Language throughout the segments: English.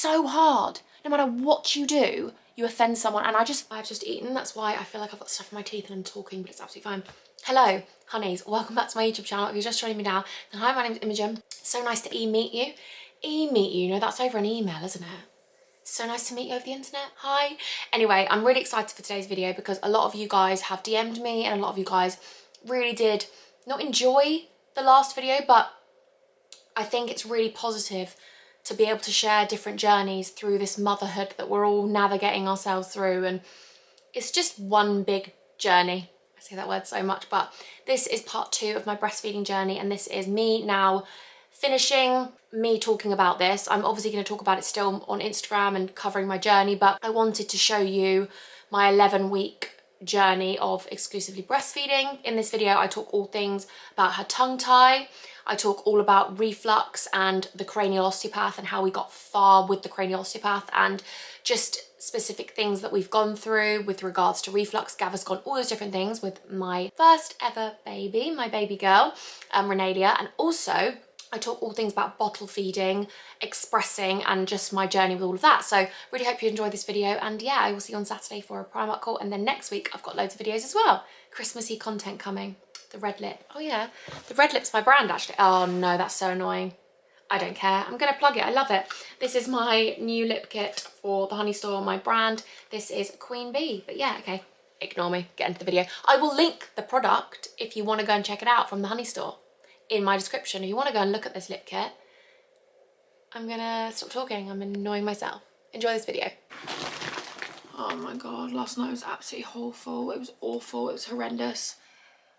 so hard. No matter what you do, you offend someone. And I've just eaten. That's why I feel like I've got stuff in my teeth and I'm talking, but it's absolutely fine. Hello, honeys. Welcome back to my YouTube channel. If you're just joining me now, then hi, my name's Imogen. So nice to meet you. Meet you. No, that's over an email, isn't it? So nice to meet you over the internet. Hi. Anyway, I'm really excited for today's video because a lot of you guys have DM'd me and a lot of you guys really did not enjoy the last video, but I think it's really positive to be able to share different journeys through this motherhood that we're all navigating ourselves through. And it's just one big journey. I say that word so much, but this is part 2 of my breastfeeding journey. And this is me now finishing me talking about this. I'm obviously going to talk about it still on Instagram and covering my journey, but I wanted to show you my 11-week journey of exclusively breastfeeding. In this video, I talk all things about her tongue tie. I talk all about reflux and the cranial osteopath and how we got far with the cranial osteopath and just specific things that we've gone through with regards to reflux, Gaviscon, all those different things with my first ever baby, my baby girl, Renalia. And also I talk all things about bottle feeding, expressing, and just my journey with all of that. So really hope you enjoy this video. And yeah, I will see you on Saturday for a Primark haul. And then next week, I've got loads of videos as well. Christmassy content coming. The red lip. Oh yeah, the red lip's my brand actually. Oh no, that's so annoying. I don't care. I'm going to plug it. I love it. This is my new lip kit for the Honey Store, my brand. This is Queen Bee. But yeah, okay. Ignore me. Get into the video. I will link the product if you want to go and check it out from the Honey Store in my description. If you want to go and look at this lip kit, I'm gonna stop talking. I'm annoying myself. Enjoy this video. Oh my God, last night was absolutely awful. It was awful. It was horrendous.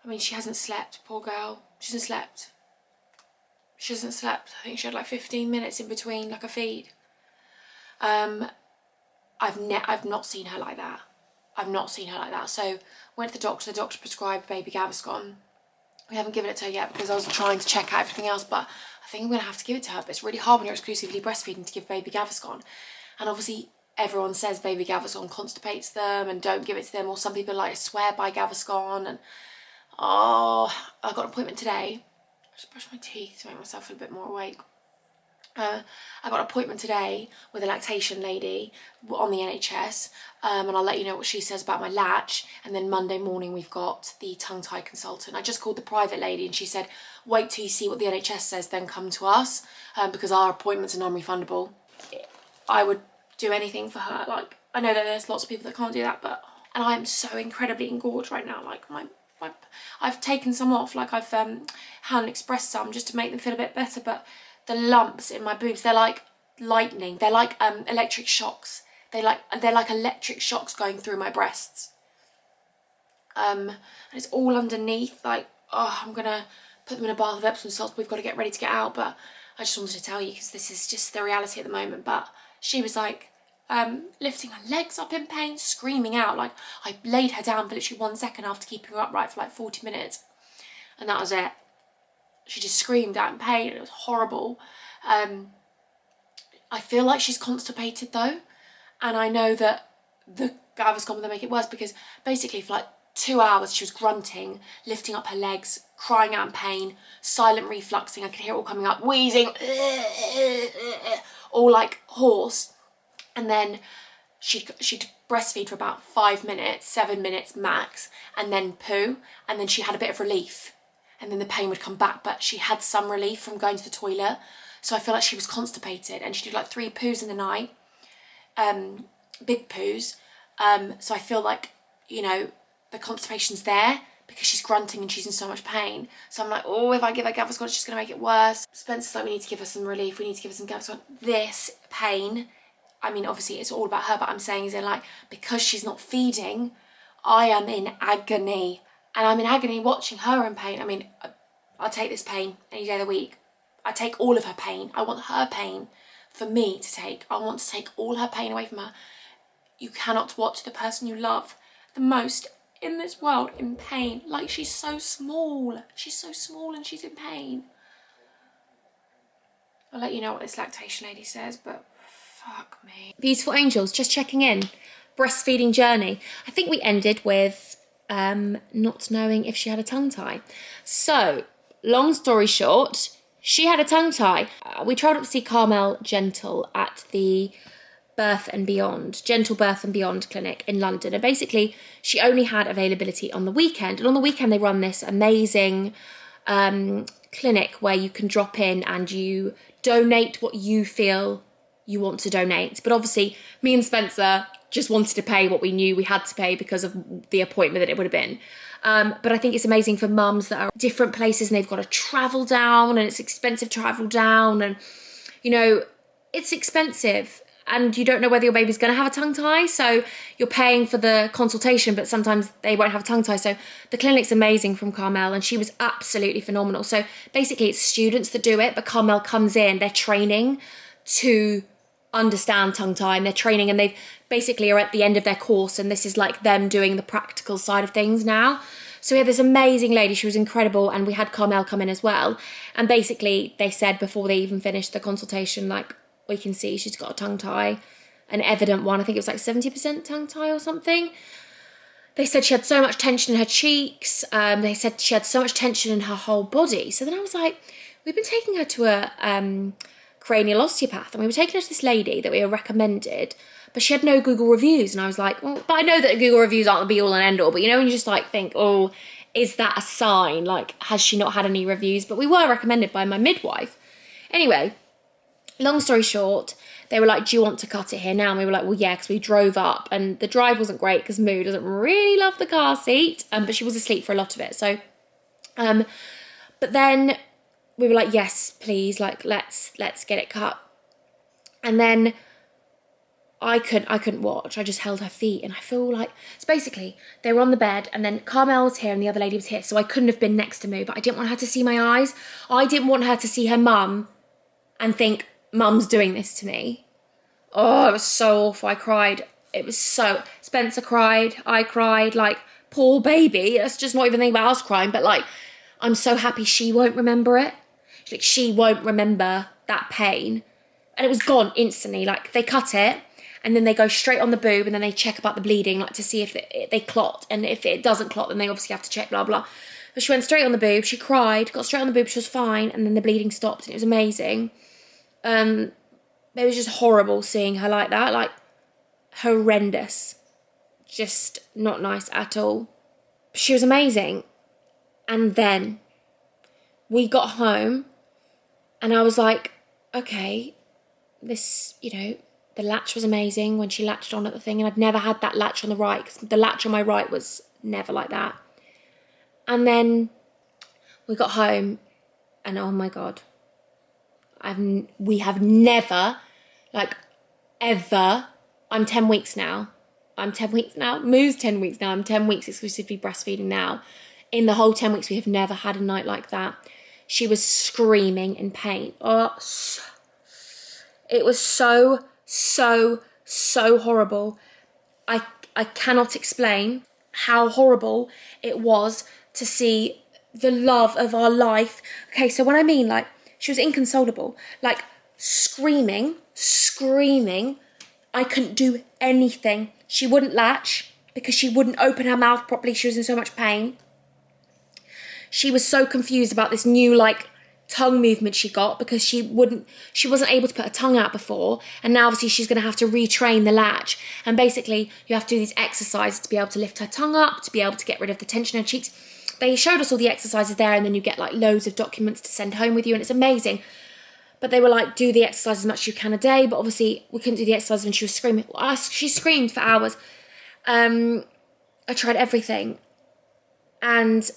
I mean, she hasn't slept, poor girl. She hasn't slept. She hasn't slept. I think she had like 15 minutes in between like a feed. I've not seen her like that. I've not seen her like that. So went to the doctor prescribed baby Gaviscon. We haven't given it to her yet because I was trying to check out everything else, but I think I'm going to have to give it to her. But it's really hard when you're exclusively breastfeeding to give baby Gaviscon. And obviously everyone says baby Gaviscon constipates them and don't give it to them. Or some people like swear by Gaviscon. And oh, I got an appointment today. I just brushed my teeth to make myself feel a bit more awake. I got an appointment today with a lactation lady on the NHS, and I'll let you know what she says about my latch. And then Monday morning we've got the tongue tie consultant. I just called the private lady and she said, wait till you see what the NHS says, then come to us, because our appointments are non-refundable. I would do anything for her. Like, I know that there's lots of people that can't do that, but, and I'm so incredibly engorged right now. Like I've taken some off, like I've hand expressed some just to make them feel a bit better, but the lumps in my boobs, they're like lightning. They're like electric shocks. They're like electric shocks going through my breasts. And it's all underneath. Like, oh, I'm gonna put them in a bath of Epsom salts. We've got to get ready to get out, but I just wanted to tell you because this is just the reality at the moment. But she was like lifting her legs up in pain, screaming out. Like, I laid her down for literally 1 second after keeping her upright for like 40 minutes, and that was it. She just screamed out in pain. It was horrible. I feel like she's constipated though. And I know that the Gaviscon will make it worse because basically for like 2 hours she was grunting, lifting up her legs, crying out in pain, silent refluxing. I could hear it all coming up, wheezing, all like hoarse. And then she'd breastfeed for about 5 minutes, 7 minutes max, and then poo. And then she had a bit of relief. And then the pain would come back, but she had some relief from going to the toilet. So I feel like she was constipated, and she did like 3 poos in the night, big poos. So I feel like, you know, the constipation's there because she's grunting and she's in so much pain. So I'm like, oh, if I give her Gaviscon, it's just gonna make it worse. Spencer's like, we need to give her some relief. We need to give her some Gaviscon. This pain, I mean, obviously it's all about her, but I'm saying is in like, because she's not feeding, I am in agony. And I'm in agony watching her in pain. I mean, I'll take this pain any day of the week. I take all of her pain. I want her pain for me to take. I want to take all her pain away from her. You cannot watch the person you love the most in this world in pain. Like, she's so small. She's so small and she's in pain. I'll let you know what this lactation lady says, but fuck me. Beautiful angels, just checking in. Breastfeeding journey. I think we ended with not knowing if she had a tongue tie. So, long story short, She had a tongue tie. We travelled up to see Carmel Gentle at the Gentle Birth and Beyond clinic in London. And basically, she only had availability on the weekend. And on the weekend, they run this amazing clinic where you can drop in and you donate what you feel you want to donate. But obviously, me and Spencer just wanted to pay what we knew we had to pay because of the appointment that it would have been. But I think it's amazing for mums that are different places and they've got to travel down, and it's expensive to travel down, and you know, it's expensive and you don't know whether your baby's going to have a tongue tie, so you're paying for the consultation but sometimes they won't have a tongue tie. So the clinic's amazing from Carmel, and she was absolutely phenomenal. So basically it's students that do it, but Carmel comes in, they're training to understand tongue tie, and they're training and they basically are at the end of their course, and this is like them doing the practical side of things now. So we had this amazing lady, she was incredible, and we had Carmel come in as well, and basically they said before they even finished the consultation, like, we can see she's got a tongue tie, an evident one. I think it was like 70% tongue tie or something. They said she had so much tension in her cheeks. They said she had so much tension in her whole body. So then I was like, we've been taking her to a cranial osteopath, and we were taking her to this lady that we were recommended, but she had no Google reviews. And I was like, well, but I know that Google reviews aren't the be all and end all, but you know, when you just like think, oh, is that a sign? Like, has she not had any reviews? But we were recommended by my midwife. Anyway, long story short, they were like, do you want to cut it here now? And we were like, well, yeah, because we drove up, and the drive wasn't great because Moo doesn't really love the car seat, but she was asleep for a lot of it. So, but then we were like, yes, please, like, let's get it cut. And then I couldn't watch. I just held her feet, and I feel like, so basically they were on the bed, and then Carmel was here and the other lady was here, so I couldn't have been next to Moo, but I didn't want her to see my eyes. I didn't want her to see her mum and think, mum's doing this to me. Oh, it was so awful. I cried. It was so... Spencer cried. I cried. Like, poor baby. Let's just not even think about us crying. But, like, I'm so happy she won't remember it. Like, she won't remember that pain. And it was gone instantly. Like, they cut it, and then they go straight on the boob, and then they check about the bleeding, like, to see if they clot. And if it doesn't clot, then they obviously have to check, blah, blah. But she went straight on the boob. She cried, got straight on the boob. She was fine. And then the bleeding stopped, and it was amazing. It was just horrible seeing her like that, like horrendous, just not nice at all. She was amazing. And then we got home and I was like, okay, this, you know, the latch was amazing when she latched on at the thing, and I'd never had that latch on the right because the latch on my right was never like that. And then we got home and oh my God, we have never, like, ever, I'm 10 weeks now. Moo's 10 weeks now. I'm 10 weeks exclusively breastfeeding now. In the whole 10 weeks, we have never had a night like that. She was screaming in pain. Oh, it was so horrible. I cannot explain how horrible it was to see the love of our life. Okay, so when I mean, like, she was inconsolable, like screaming. I couldn't do anything. She wouldn't latch because she wouldn't open her mouth properly. She was in so much pain. She was so confused about this new, like, tongue movement she got because she wasn't able to put her tongue out before, and now obviously she's going to have to retrain the latch. And basically you have to do these exercises to be able to lift her tongue up, to be able to get rid of the tension in her cheeks. They showed us all the exercises there, and then you get like loads of documents to send home with you, and it's amazing. But they were like, do the exercise as much as you can a day, but obviously we couldn't do the exercise when she was screaming. She screamed for hours. I tried everything, and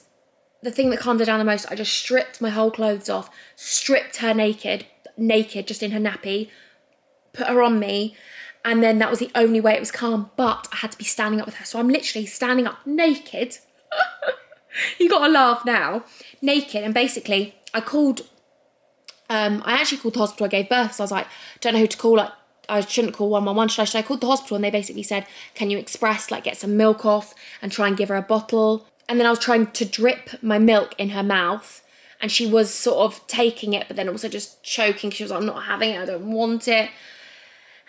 the thing that calmed her down the most, I just stripped my whole clothes off, stripped her naked, just in her nappy, put her on me, and then that was the only way it was calm. But I had to be standing up with her, so I'm literally standing up naked. You gotta laugh now. Naked, and basically I actually called the hospital I gave birth, so I was like, don't know who to call. Like, I shouldn't call 111, should I? I called the hospital, and they basically said, can you express, like, get some milk off and try and give her a bottle. And then I was trying to drip my milk in her mouth, and she was sort of taking it, but then also just choking. She was like, I'm not having it, I don't want it.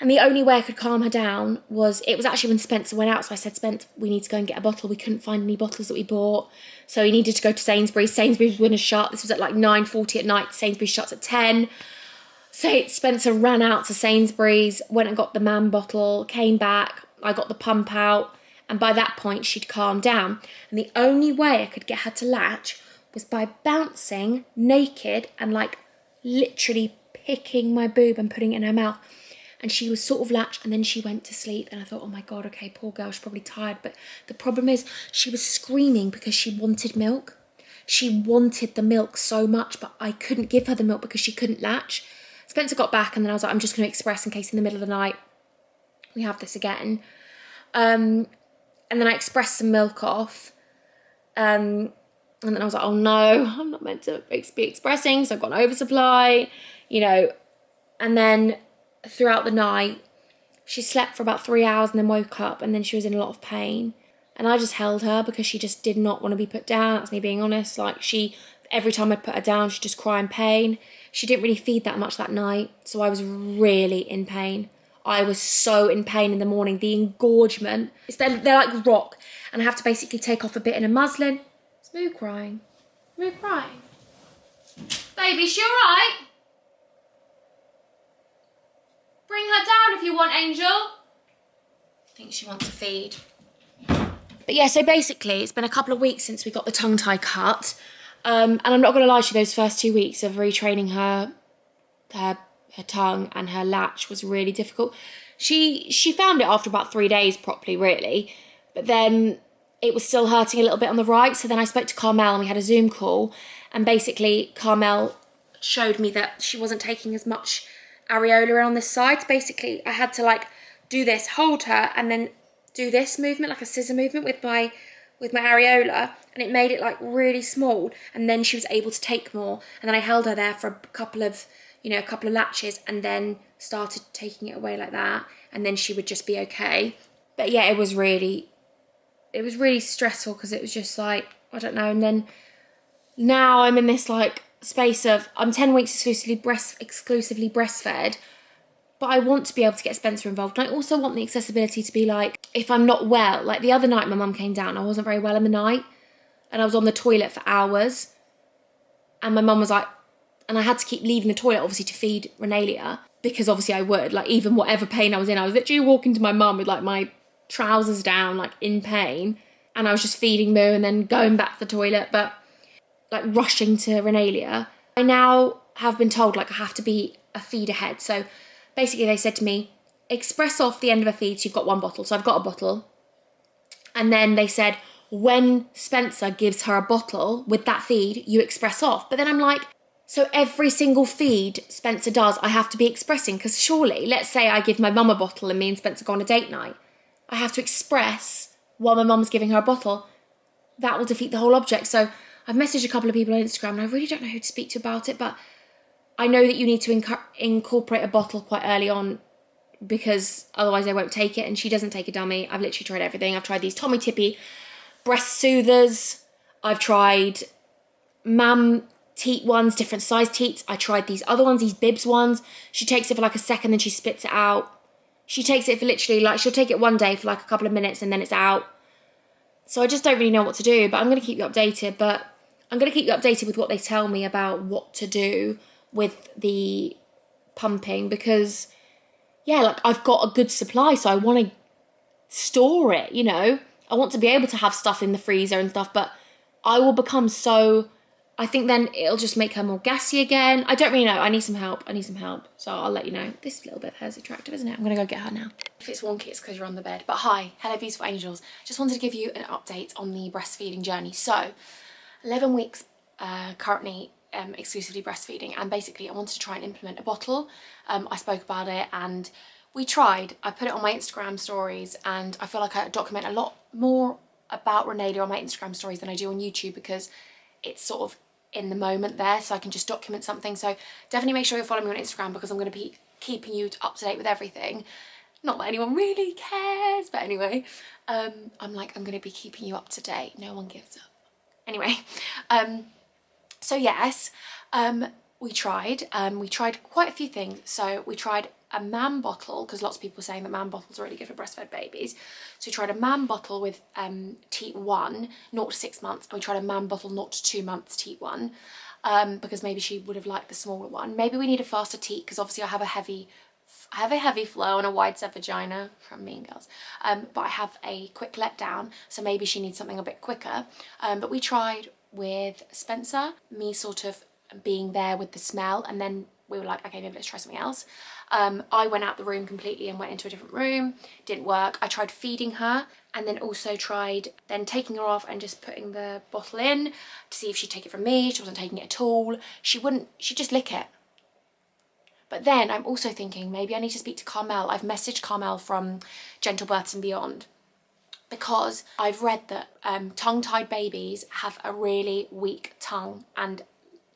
And the only way I could calm her down was, it was actually when Spencer went out. So I said, Spence, we need to go and get a bottle. We couldn't find any bottles that we bought. So he needed to go to Sainsbury's. Sainsbury's was shut. This was at like 9:40 at night. Sainsbury's shuts at 10. So Spencer ran out to Sainsbury's, went and got the man bottle, came back. I got the pump out. And by that point, she'd calmed down. And the only way I could get her to latch was by bouncing naked and like literally picking my boob and putting it in her mouth. And she was sort of latched, and then she went to sleep. And I thought, oh my God, okay, poor girl, she's probably tired. But the problem is she was screaming because she wanted milk. She wanted the milk so much, but I couldn't give her the milk because she couldn't latch. Spencer got back, and then I was like, I'm just going to express in case in the middle of the night we have this again. And then I expressed some milk off. And then I was like, oh no, I'm not meant to be expressing, so I've got an oversupply, you know. And then throughout the night, she slept for about 3 hours and then woke up, and then she was in a lot of pain. And I just held her because she just did not want to be put down. That's me being honest. Like, every time I'd put her down, she'd just cry in pain. She didn't really feed that much that night, so I was really in pain. I was so in pain in the morning. The engorgement, they're like rock, and I have to basically take off a bit in a muslin. Smooth crying. Smooth crying. Baby, she alright? Bring her down if you want, Angel. I think she wants to feed. But yeah, so basically, it's been a couple of weeks since we got the tongue tie cut. And I'm not going to lie to you, those first 2 weeks of retraining her tongue and her latch was really difficult. She found it after about 3 days properly, really. But then it was still hurting a little bit on the right. So then I spoke to Carmel and we had a Zoom call. And basically, Carmel showed me that she wasn't taking as much areola on this side. Basically, I had to like do this, hold her, and then do this movement, like a scissor movement with my areola, and it made it like really small, and then she was able to take more. And then I held her there for a couple of latches, and then started taking it away like that, and then she would just be okay. But yeah, it was really stressful because it was just like, I don't know. And then now I'm in this like space of, I'm 10 weeks exclusively breastfed, but I want to be able to get Spencer involved. And I also want the accessibility to be like, if I'm not well, like the other night my mum came down, I wasn't very well in the night, and I was on the toilet for hours, and my mum was like, and I had to keep leaving the toilet obviously to feed Renalia, because obviously I would, like, even whatever pain I was in, I was literally walking to my mum with like my trousers down, like in pain, and I was just feeding Moo and then going back to the toilet, but like rushing to Renalia. I now have been told like I have to be a feed ahead. So basically they said to me, express off the end of a feed, so you've got one bottle. So I've got a bottle. And then they said, when Spencer gives her a bottle with that feed, you express off. But then I'm like, so every single feed Spencer does, I have to be expressing? Because surely, let's say I give my mum a bottle and me and Spencer go on a date night, I have to express while my mum's giving her a bottle. That will defeat the whole object. So I've messaged a couple of people on Instagram, and I really don't know who to speak to about it, but I know that you need to incorporate a bottle quite early on, because otherwise they won't take it, and she doesn't take a dummy. I've literally tried everything. I've tried these Tommee Tippee breast soothers. I've tried mam teat ones, different size teats. I tried these other ones, these bibs ones. She takes it for like a second, then she spits it out. She takes it for literally like, she'll take it one day for like a couple of minutes and then it's out. So I just don't really know what to do, but I'm going to keep you updated. But I'm going to keep you updated with what they tell me about what to do with the pumping, because yeah, like I've got a good supply, so I want to store it, you know. I want to be able to have stuff in the freezer and stuff, but I will become so, I think then it'll just make her more gassy again. I don't really know. I need some help. So I'll let you know. This little bit of hair is attractive, isn't it? I'm going to go get her now. If it's wonky, it's because you're on the bed. But hi, hello beautiful angels. Just wanted to give you an update on the breastfeeding journey. So 11 weeks currently exclusively breastfeeding, and basically I wanted to try and implement a bottle. I spoke about it and we tried. I put it on my Instagram stories, and I feel like I document a lot more about Renalia on my Instagram stories than I do on YouTube, because it's sort of in the moment there, so I can just document something. So definitely make sure you're following me on Instagram, because I'm going to be keeping you up to date with everything. Not that anyone really cares, but anyway, I'm going to be keeping you up to date. No one gives up. Anyway, so yes, we tried quite a few things. So we tried a MAM bottle, because lots of people are saying that MAM bottles are really good for breastfed babies. So we tried a MAM bottle with teat 1, 0 to 6 months, and we tried a MAM bottle 0 to 2 months teat 1, because maybe she would have liked the smaller one. Maybe we need a faster teat, because obviously I have a heavy flow and a wide set vagina from Mean Girls, but I have a quick let down, so maybe she needs something a bit quicker. But we tried with Spencer, me sort of being there with the smell, and then we were like, okay, maybe let's try something else. I went out the room completely and went into a different room. Didn't work. I tried feeding her, and then also tried then taking her off and just putting the bottle in to see if she'd take it from me. She wasn't taking it at all. She'd just lick it. But then I'm also thinking maybe I need to speak to Carmel. I've messaged Carmel from Gentle Births and Beyond, because I've read that tongue-tied babies have a really weak tongue and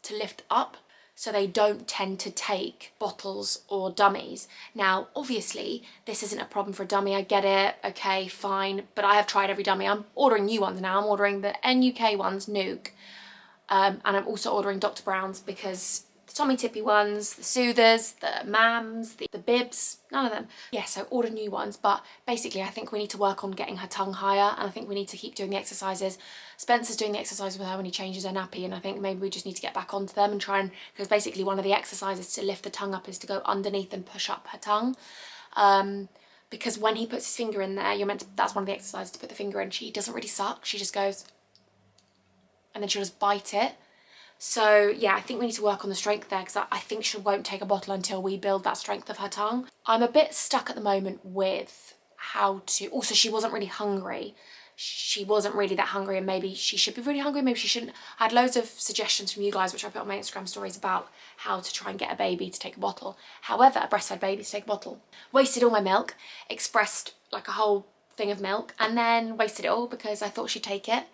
to lift up, so they don't tend to take bottles or dummies. Now, obviously, this isn't a problem for a dummy. I get it. Okay, fine. But I have tried every dummy. I'm ordering new ones now. I'm ordering the NUK ones, Nuke. And I'm also ordering Dr. Brown's, because the Tommy Tippy ones, the Soothers, the Mams, the Bibs, none of them. Yes, I ordered new ones, but basically I think we need to work on getting her tongue higher, and I think we need to keep doing the exercises. Spencer's doing the exercise with her when he changes her nappy, and I think maybe we just need to get back onto them and try and, because basically one of the exercises to lift the tongue up is to go underneath and push up her tongue. Because when he puts his finger in there, that's one of the exercises to put the finger in. She doesn't really suck, she just goes, and then she'll just bite it. So yeah, I think we need to work on the strength there, because I think she won't take a bottle until we build that strength of her tongue. I'm a bit stuck at the moment with how to, also she wasn't really hungry. She wasn't really that hungry, and maybe she should be really hungry, maybe she shouldn't. I had loads of suggestions from you guys, which I put on my Instagram stories, about how to try and get a baby to take a bottle. However, a breastfed baby to take a bottle. Wasted all my milk, expressed like a whole thing of milk, and then wasted it all because I thought she'd take it.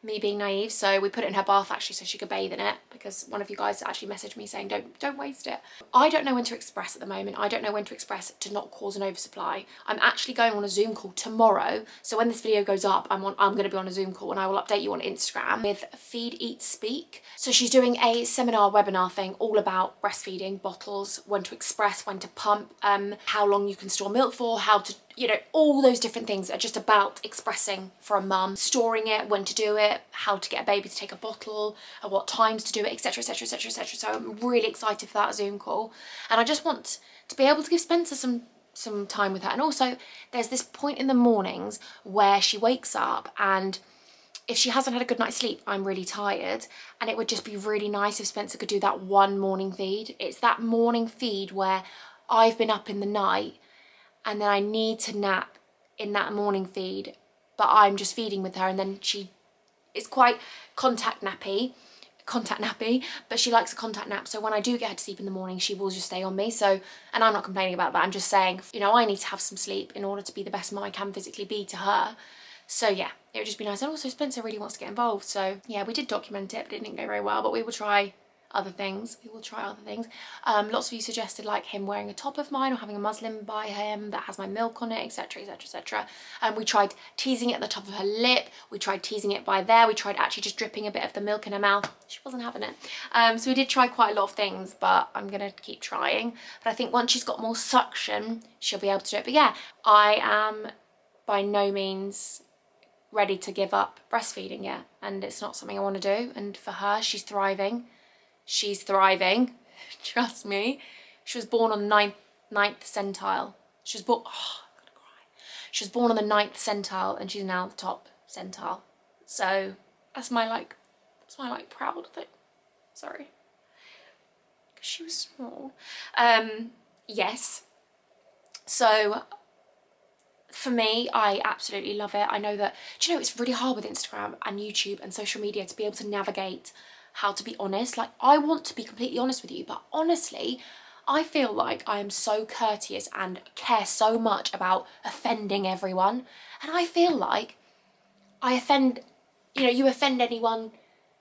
Me being naive, so we put it in her bath actually so she could bathe in it, because one of you guys actually messaged me saying don't waste it. I don't know when to express at the moment. I don't know when to express to not cause an oversupply. I'm actually going on a Zoom call tomorrow, so when this video goes up I'm going to be on a Zoom call, and I will update you on Instagram, with Feed Eat Speak. So she's doing a seminar webinar thing all about breastfeeding, bottles, when to express, when to pump, how long you can store milk for, how to, you know, all those different things are just about expressing for a mum, storing it, when to do it, how to get a baby to take a bottle, at what times to do it, etc, etc, etc, etc. So I'm really excited for that Zoom call, and I just want to be able to give Spencer some time with her. And also there's this point in the mornings where she wakes up, and if she hasn't had a good night's sleep, I'm really tired, and it would just be really nice if Spencer could do that one morning feed. It's that morning feed where I've been up in the night and then I need to nap in that morning feed, but I'm just feeding with her, and then she is quite contact nappy, but she likes a contact nap, so when I do get her to sleep in the morning, she will just stay on me. So, and I'm not complaining about that, I'm just saying, you know, I need to have some sleep in order to be the best mum I can physically be to her. So yeah, it would just be nice. And also Spencer really wants to get involved, so yeah, we did document it, but it didn't go very well, but we will try other things. Lots of you suggested like him wearing a top of mine, or having a muslin by him that has my milk on it, etc, etc, etc. We tried teasing it at the top of her lip, we tried teasing it by there, we tried actually just dripping a bit of the milk in her mouth. She wasn't having it. So we did try quite a lot of things, but I'm gonna keep trying. But I think once she's got more suction, she'll be able to do it. But yeah, I am by no means ready to give up breastfeeding yet, and it's not something I want to do. And for her, she's thriving. She's thriving, trust me. She was born on the ninth centile. She was born, oh, I'm gonna cry. She was born on the 9th centile, and she's now the top centile. So that's my like proud thing. Sorry, because she was small. Yes. So for me, I absolutely love it. I know that, do you know, it's really hard with Instagram and YouTube and social media to be able to navigate how to be honest. Like, I want to be completely honest with you, but honestly, I feel like I am so courteous and care so much about offending everyone. And I feel like I offend, you know, you offend anyone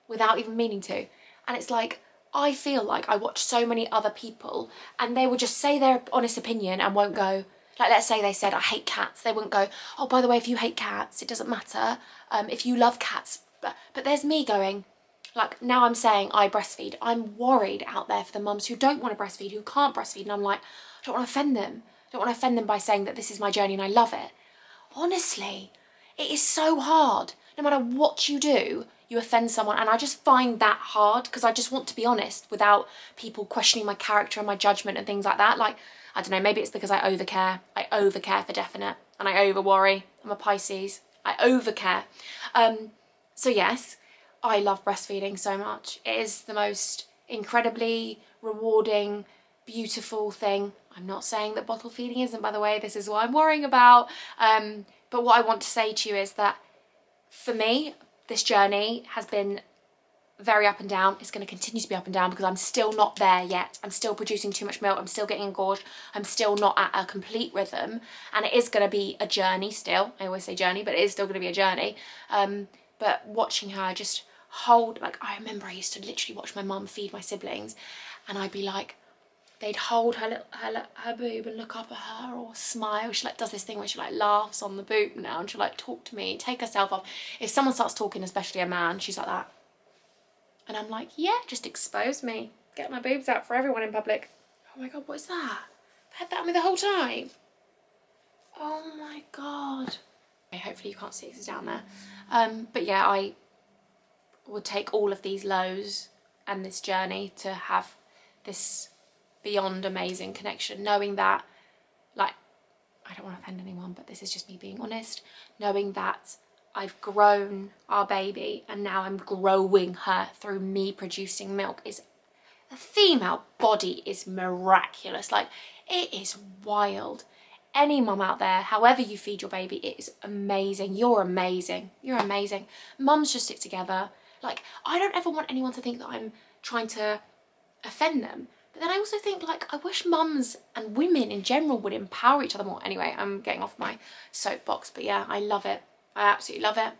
without even meaning to. And it's like, I feel like I watch so many other people and they will just say their honest opinion and won't go, like, let's say they said, I hate cats. They wouldn't go, oh, by the way, if you hate cats, it doesn't matter. If you love cats. But there's me going, like, now I'm saying I breastfeed. I'm worried out there for the mums who don't want to breastfeed, who can't breastfeed. And I'm like, I don't want to offend them. I don't want to offend them by saying that this is my journey and I love it. Honestly, it is so hard. No matter what you do, you offend someone, and I just find that hard because I just want to be honest without people questioning my character and my judgment and things like that. Like, I don't know, maybe it's because I overcare. I overcare for definite, and I over worry. I'm a Pisces. I overcare. So yes, I love breastfeeding so much. It is the most incredibly rewarding, beautiful thing. I'm not saying that bottle feeding isn't, by the way. This is what I'm worrying about. But what I want to say to you is that for me, this journey has been very up and down. It's going to continue to be up and down because I'm still not there yet. I'm still producing too much milk. I'm still getting engorged. I'm still not at a complete rhythm. And it is going to be a journey still. I always say journey, but it is still going to be a journey. But watching her just hold, like, I remember I used to literally watch my mum feed my siblings, and I'd be like, they'd hold her boob and look up at her or smile. She like does this thing where she like laughs on the boob now, and she'll like talk to me, take herself off. If someone starts talking, especially a man, she's like that. And I'm like, yeah, just expose me. Get my boobs out for everyone in public. Oh my God, what is that? I've had that on me the whole time. Oh my God. Okay, hopefully you can't see because it's down there. But yeah, I would take all of these lows and this journey to have this beyond amazing connection, knowing that, like, I don't want to offend anyone, but this is just me being honest, knowing that I've grown our baby and now I'm growing her through me producing milk. Is the female body is miraculous. Like, it is wild. Any mum out there, however you feed your baby, it is amazing. You're amazing. You're amazing. Mums just stick together. Like, I don't ever want anyone to think that I'm trying to offend them. But then I also think, like, I wish mums and women in general would empower each other more. Anyway, I'm getting off my soapbox, but yeah, I love it. I absolutely love it.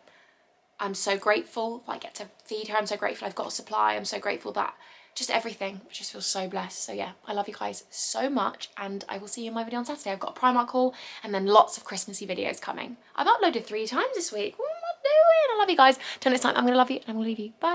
I'm so grateful I get to feed her. I'm so grateful I've got a supply. I'm so grateful that just everything. I just feel so blessed. So yeah, I love you guys so much, and I will see you in my video on Saturday. I've got a Primark haul and then lots of Christmassy videos coming. I've uploaded 3 times this week. What am I doing? I love you guys. Till next time, I'm gonna love you and I'm gonna leave you. Bye.